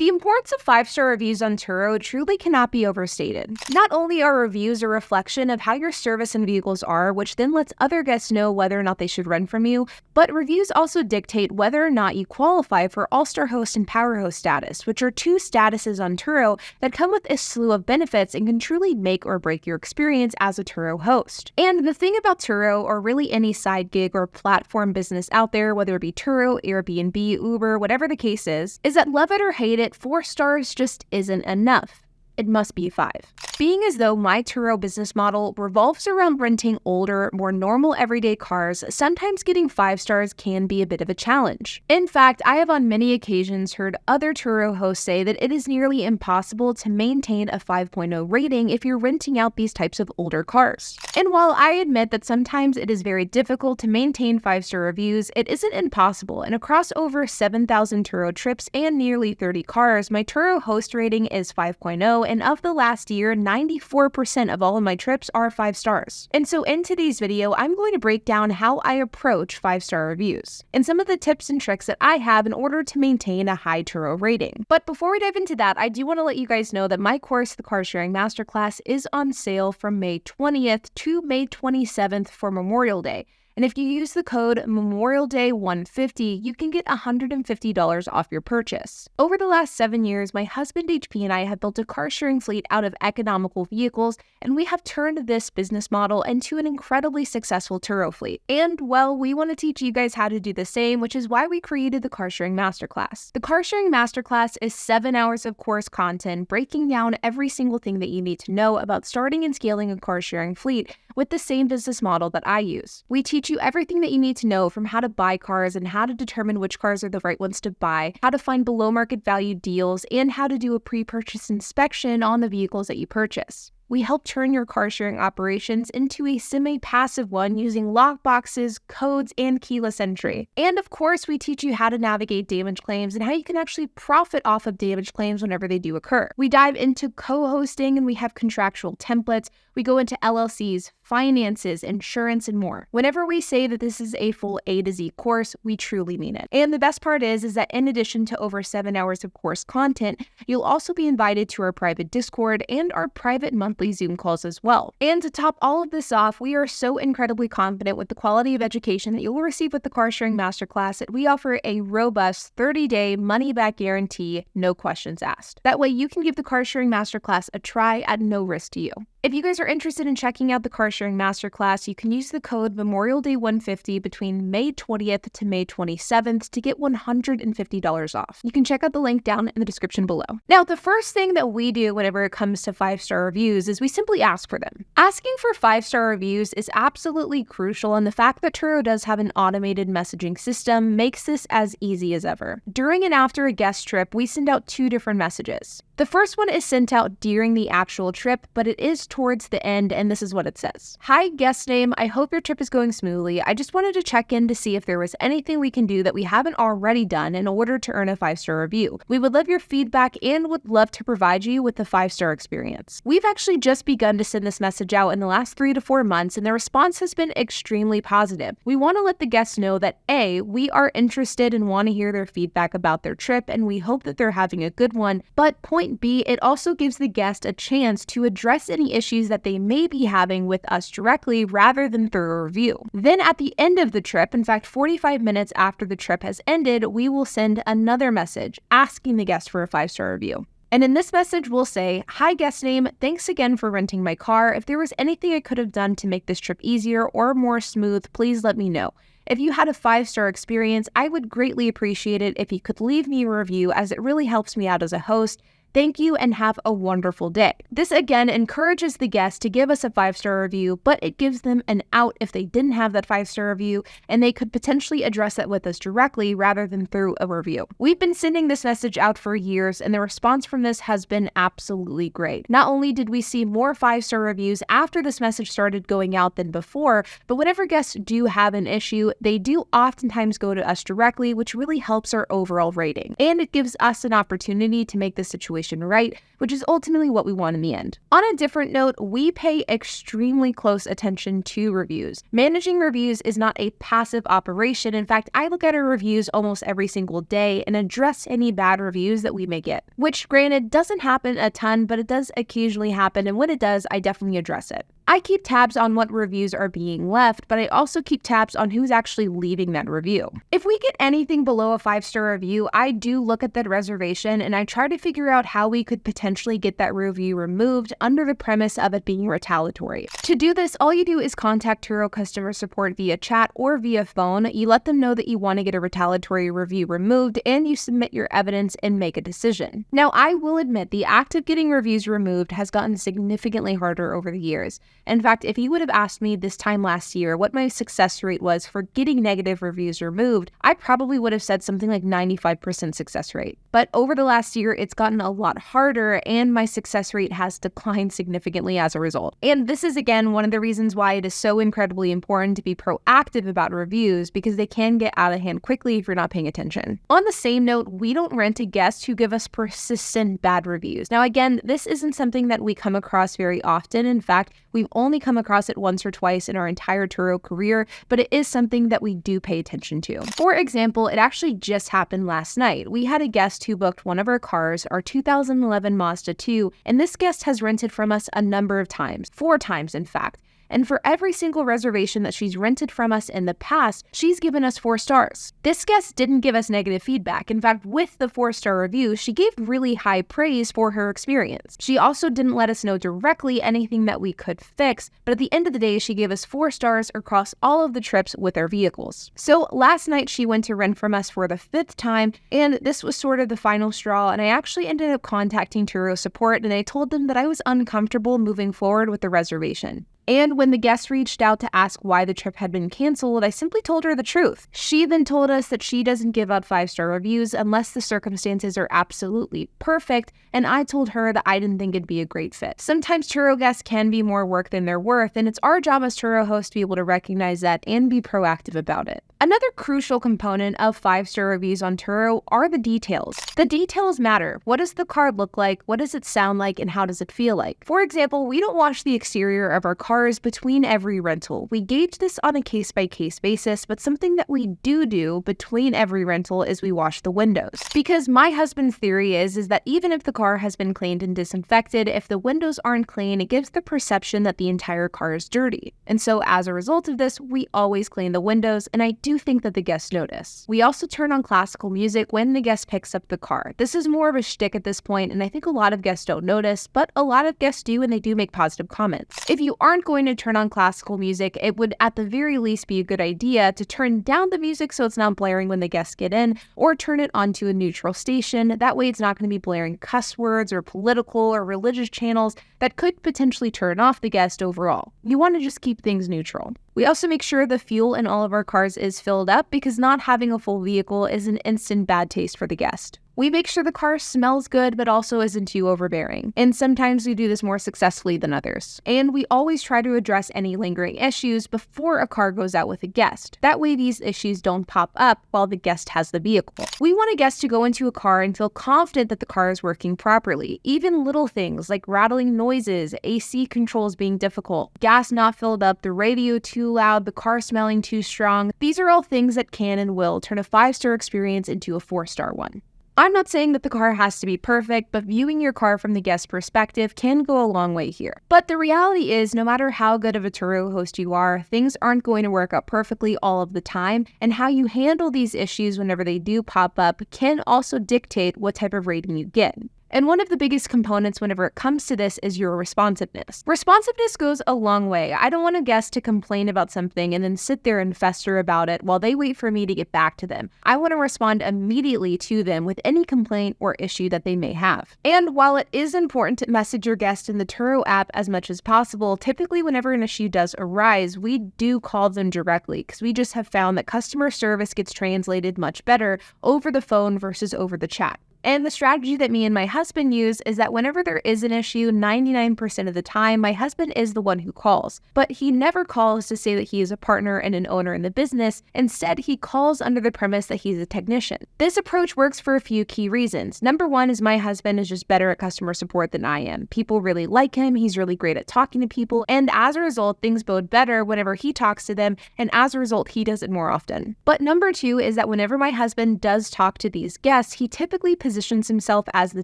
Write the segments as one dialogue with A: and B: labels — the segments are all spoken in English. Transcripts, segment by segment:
A: importance of 5-star reviews on Turo truly cannot be overstated. Not only are reviews a reflection of how your service and vehicles are, which then lets other guests know whether or not they should rent from you, but reviews also dictate whether or not you qualify for All-Star Host and Power Host status, which are 2 statuses on Turo that come with a slew of benefits and can truly make or break your experience as a Turo host. And the thing about Turo, or really any side gig or platform business out there, whether it be Turo, Airbnb, Uber, whatever the case is that love it or hate it, 4 stars just isn't enough. It must be 5. Being as though my Turo business model revolves around renting older, more normal everyday cars, sometimes getting 5 stars can be a bit of a challenge. In fact, I have on many occasions heard other Turo hosts say that it is nearly impossible to maintain a 5.0 rating if you're renting out these types of older cars. And while I admit that sometimes it is very difficult to maintain 5-star reviews, it isn't impossible, and across over 7,000 Turo trips and nearly 30 cars, my Turo host rating is 5.0, and of the last year, 94% of all of my trips are 5 stars. And so in today's video, I'm going to break down how I approach 5-star reviews and some of the tips and tricks that I have in order to maintain a high Turo rating. But before we dive into that, I do want to let you guys know that my course, the Car Sharing Masterclass, is on sale from May 20th to May 27th for Memorial Day. And if you use the code MEMORIALDAY150, you can get $150 off your purchase. Over the last 7 years, my husband HP and I have built a car sharing fleet out of economical vehicles, and we have turned this business model into an incredibly successful Turo fleet. And well, we want to teach you guys how to do the same, which is why we created the Car Sharing Masterclass. The Car Sharing Masterclass is 7 hours of course content breaking down every single thing that you need to know about starting and scaling a car sharing fleet with the same business model that I use. We teach you everything that you need to know, from how to buy cars and how to determine which cars are the right ones to buy, how to find below market value deals, and how to do a pre-purchase inspection on the vehicles that you purchase. We help turn your car sharing operations into a semi-passive one using lockboxes, codes, and keyless entry. And of course, we teach you how to navigate damage claims and how you can actually profit off of damage claims whenever they do occur. We dive into co-hosting, and we have contractual templates. We go into LLCs, finances, insurance, and more. Whenever we say that this is a full A to Z course, we truly mean it. And the best part is that in addition to over 7 hours of course content, you'll also be invited to our private Discord and our private monthly Zoom calls as well. And to top all of this off, we are so incredibly confident with the quality of education that you will receive with the Car Sharing Masterclass that we offer a robust 30-day money-back guarantee, no questions asked. That way you can give the Car Sharing Masterclass a try at no risk to you. If you guys are interested in checking out the Car Sharing Masterclass, you can use the code MEMORIALDAY150 between May 20th to May 27th to get $150 off. You can check out the link down in the description below. Now, the first thing that we do whenever it comes to 5-star reviews is we simply ask for them. Asking for 5-star reviews is absolutely crucial, and the fact that Turo does have an automated messaging system makes this as easy as ever. During and after a guest trip, we send out 2 different messages. The first one is sent out during the actual trip, but it is towards the end, and this is what it says. Hi, guest name. I hope your trip is going smoothly. I just wanted to check in to see if there was anything we can do that we haven't already done in order to earn a 5-star review. We would love your feedback and would love to provide you with a 5-star experience. We've actually just begun to send this message out in the last 3 to 4 months, and the response has been extremely positive. We want to let the guests know that A, we are interested and want to hear their feedback about their trip, and we hope that they're having a good one, but point B, it also gives the guest a chance to address any issues that they may be having with us directly rather than through a review. Then at the end of the trip, in fact 45 minutes after the trip has ended, we will send another message asking the guest for a 5-star review. And in this message, we'll say, hi guest name, thanks again for renting my car. If there was anything I could have done to make this trip easier or more smooth, please let me know. If you had a 5-star experience, I would greatly appreciate it if you could leave me a review, as it really helps me out as a host. Thank you and have a wonderful day. This again encourages the guest to give us a 5-star review, but it gives them an out if they didn't have that 5-star review, and they could potentially address that with us directly rather than through a review. We've been sending this message out for years, and the response from this has been absolutely great. Not only did we see more 5-star reviews after this message started going out than before, but whenever guests do have an issue, they do oftentimes go to us directly, which really helps our overall rating. And it gives us an opportunity to make the situation situation right, which is ultimately what we want in the end. On a different note, we pay extremely close attention to reviews. Managing reviews is not a passive operation. In fact, I look at our reviews almost every single day and address any bad reviews that we may get, which granted doesn't happen a ton, but it does occasionally happen, and when it does, I definitely address it. I keep tabs on what reviews are being left, but I also keep tabs on who's actually leaving that review. If we get anything below a 5-star review, I do look at that reservation and I try to figure out how we could potentially get that review removed under the premise of it being retaliatory. To do this, all you do is contact Turo customer support via chat or via phone. You let them know that you want to get a retaliatory review removed and you submit your evidence and make a decision. Now, I will admit the act of getting reviews removed has gotten significantly harder over the years. In fact, if you would have asked me this time last year what my success rate was for getting negative reviews removed, I probably would have said something like 95% success rate. But over the last year, it's gotten a lot harder and my success rate has declined significantly as a result. And this is again one of the reasons why it is so incredibly important to be proactive about reviews, because they can get out of hand quickly if you're not paying attention. On the same note, we don't rent to guests who give us persistent bad reviews. Now again, this isn't something that we come across very often. In fact, we've only come across it once or twice in our entire Turo career, but it is something that we do pay attention to. For example, it actually just happened last night. We had a guest who booked one of our cars, our 2011 Mazda 2, and this guest has rented from us a number of times, 4 times in fact. And for every single reservation that she's rented from us in the past, she's given us 4 stars. This guest didn't give us negative feedback. In fact, with the 4-star review, she gave really high praise for her experience. She also didn't let us know directly anything that we could fix, but at the end of the day, she gave us 4 stars across all of the trips with our vehicles. So last night, she went to rent from us for the 5th time, and this was sort of the final straw, and I actually ended up contacting Turo support, and I told them that I was uncomfortable moving forward with the reservation. And when the guest reached out to ask why the trip had been canceled, I simply told her the truth. She then told us that she doesn't give up 5-star reviews unless the circumstances are absolutely perfect, and I told her that I didn't think it'd be a great fit. Sometimes Turo guests can be more work than they're worth, and it's our job as Turo hosts to be able to recognize that and be proactive about it. Another crucial component of 5-star reviews on Turo are the details. The details matter. What does the car look like? What does it sound like? And how does it feel like? For example, we don't wash the exterior of our cars between every rental. We gauge this on a case-by-case basis, but something that we do between every rental is we wash the windows. Because my husband's theory is that even if the car has been cleaned and disinfected, if the windows aren't clean, it gives the perception that the entire car is dirty. And so as a result of this, we always clean the windows, and I do think that the guests notice. We also turn on classical music when the guest picks up the car. This is more of a shtick at this point, and I think a lot of guests don't notice, but a lot of guests do, and they do make positive comments. If you aren't going to turn on classical music, it would at the very least be a good idea to turn down the music so it's not blaring when the guests get in, or turn it onto a neutral station. That way it's not going to be blaring cuss words or political or religious channels that could potentially turn off the guest overall. You want to just keep things neutral. We also make sure the fuel in all of our cars is filled up, because not having a full vehicle is an instant bad taste for the guest. We make sure the car smells good, but also isn't too overbearing. And sometimes we do this more successfully than others. And we always try to address any lingering issues before a car goes out with a guest. That way these issues don't pop up while the guest has the vehicle. We want a guest to go into a car and feel confident that the car is working properly. Even little things like rattling noises, AC controls being difficult, gas not filled up, the radio too loud, the car smelling too strong. These are all things that can and will turn a 5-star experience into a 4-star one. I'm not saying that the car has to be perfect, but viewing your car from the guest perspective can go a long way here. But the reality is, no matter how good of a Turo host you are, things aren't going to work out perfectly all of the time, and how you handle these issues whenever they do pop up can also dictate what type of rating you get. And one of the biggest components whenever it comes to this is your responsiveness. Responsiveness goes a long way. I don't want a guest to complain about something and then sit there and fester about it while they wait for me to get back to them. I want to respond immediately to them with any complaint or issue that they may have. And while it is important to message your guest in the Turo app as much as possible, typically whenever an issue does arise, we do call them directly, because we just have found that customer service gets translated much better over the phone versus over the chat. And the strategy that me and my husband use is that whenever there is an issue, 99% of the time, my husband is the one who calls. But he never calls to say that he is a partner and an owner in the business. Instead, he calls under the premise that he's a technician. This approach works for a few key reasons. Number one is my husband is just better at customer support than I am. People really like him. He's really great at talking to people. And as a result, things bode better whenever he talks to them. And as a result, he does it more often. But number two is that whenever my husband does talk to these guests, he typically positions himself as the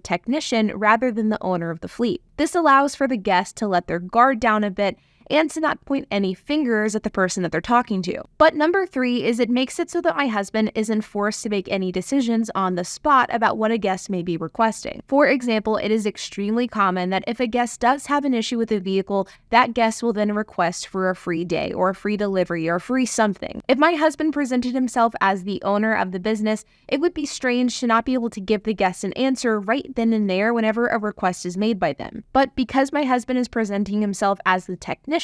A: technician rather than the owner of the fleet. This allows for the guest to let their guard down a bit and to not point any fingers at the person that they're talking to. But number three is it makes it so that my husband isn't forced to make any decisions on the spot about what a guest may be requesting. For example, it is extremely common that if a guest does have an issue with a vehicle, that guest will then request for a free day or a free delivery or free something. If my husband presented himself as the owner of the business, it would be strange to not be able to give the guest an answer right then and there whenever a request is made by them. But because my husband is presenting himself as the technician,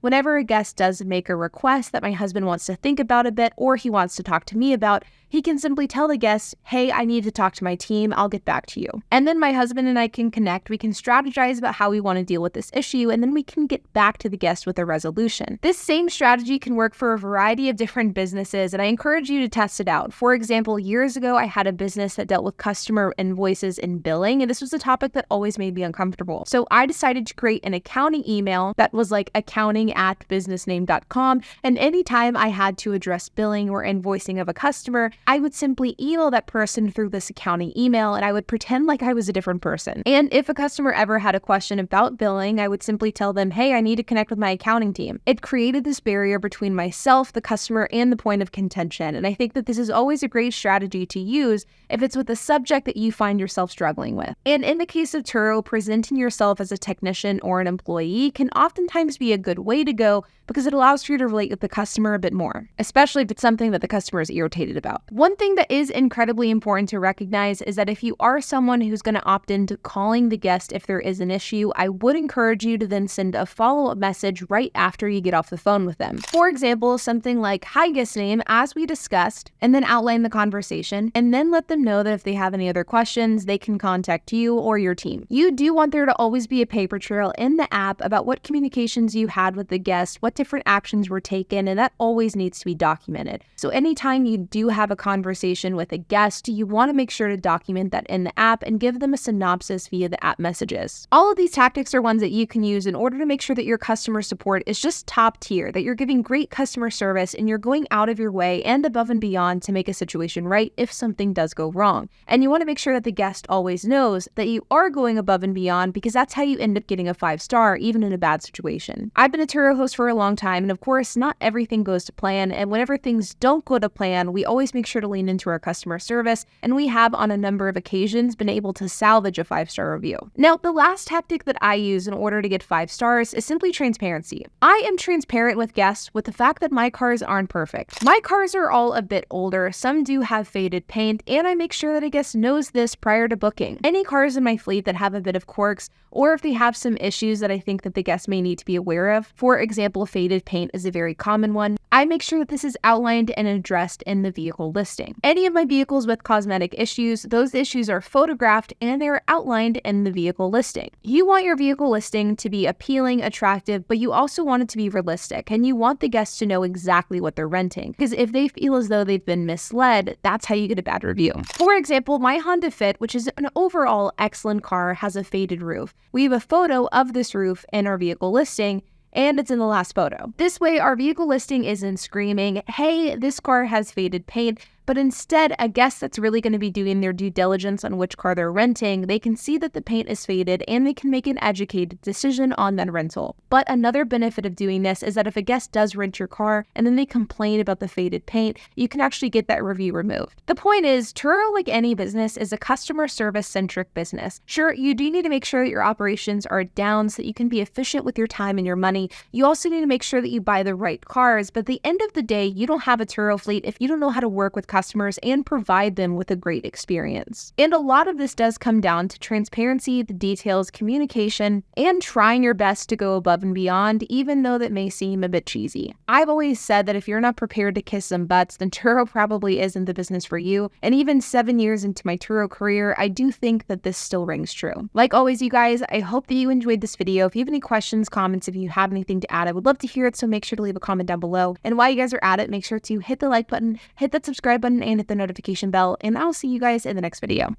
A: whenever a guest does make a request that my husband wants to think about a bit or he wants to talk to me about, he can simply tell the guest, hey, I need to talk to my team, I'll get back to you. And then my husband and I can connect, we can strategize about how we want to deal with this issue, and then we can get back to the guest with a resolution. This same strategy can work for a variety of different businesses, and I encourage you to test it out. For example, years ago, I had a business that dealt with customer invoices and billing, and this was a topic that always made me uncomfortable. So I decided to create an accounting email that was like accounting@businessname.com, and anytime I had to address billing or invoicing of a customer, I would simply email that person through this accounting email, and I would pretend like I was a different person. And if a customer ever had a question about billing, I would simply tell them, hey, I need to connect with my accounting team. It created this barrier between myself, the customer, and the point of contention. And I think that this is always a great strategy to use if it's with a subject that you find yourself struggling with. And in the case of Turo, presenting yourself as a technician or an employee can oftentimes be a good way to go because it allows for you to relate with the customer a bit more, especially if it's something that the customer is irritated about. One thing that is incredibly important to recognize is that if you are someone who's going to opt into calling the guest if there is an issue, I would encourage you to then send a follow-up message right after you get off the phone with them. For example, something like, hi guest name, as we discussed, and then outline the conversation, and then let them know that if they have any other questions, they can contact you or your team. You do want there to always be a paper trail in the app about what communications you had with the guest, what different actions were taken, and that always needs to be documented. So anytime you do have a conversation with a guest, you want to make sure to document that in the app and give them a synopsis via the app messages. All of these tactics are ones that you can use in order to make sure that your customer support is just top tier, that you're giving great customer service and you're going out of your way and above and beyond to make a situation right if something does go wrong. And you want to make sure that the guest always knows that you are going above and beyond because that's how you end up getting a 5-star even in a bad situation. I've been a Turo host for a long time, and of course, not everything goes to plan, and whenever things don't go to plan, we always make sure to lean into our customer service, and we have on a number of occasions been able to salvage a 5-star review. Now, the last tactic that I use in order to get 5 stars is simply transparency. I am transparent with guests with the fact that my cars aren't perfect. My cars are all a bit older, some do have faded paint, and I make sure that a guest knows this prior to booking. Any cars in my fleet that have a bit of quirks, or if they have some issues that I think that the guest may need to be aware of, for example, faded paint is a very common one, I make sure that this is outlined and addressed in the vehicle listing. Any of my vehicles with cosmetic issues, those issues are photographed and they are outlined in the vehicle listing. You want your vehicle listing to be appealing, attractive, but you also want it to be realistic, and you want the guests to know exactly what they're renting, because if they feel as though they've been misled, that's how you get a bad review. For example, my Honda Fit, which is an overall excellent car, has a faded roof. We have a photo of this roof in our vehicle listing, and it's in the last photo. This way, our vehicle listing isn't screaming, hey, this car has faded paint, but instead, a guest that's really going to be doing their due diligence on which car they're renting, they can see that the paint is faded and they can make an educated decision on that rental. But another benefit of doing this is that if a guest does rent your car and then they complain about the faded paint, you can actually get that review removed. The point is, Turo, like any business, is a customer service-centric business. Sure, you do need to make sure that your operations are down so that you can be efficient with your time and your money. You also need to make sure that you buy the right cars, but at the end of the day, you don't have a Turo fleet if you don't know how to work with customers customers and provide them with a great experience. And a lot of this does come down to transparency, the details, communication, and trying your best to go above and beyond, even though that may seem a bit cheesy. I've always said that if you're not prepared to kiss some butts, then Turo probably isn't the business for you. And even 7 years into my Turo career, I do think that this still rings true. Like always, you guys, I hope that you enjoyed this video. If you have any questions, comments, if you have anything to add, I would love to hear it, so make sure to leave a comment down below. And while you guys are at it, make sure to hit the like button, hit that subscribe button, and hit the notification bell, and I'll see you guys in the next video.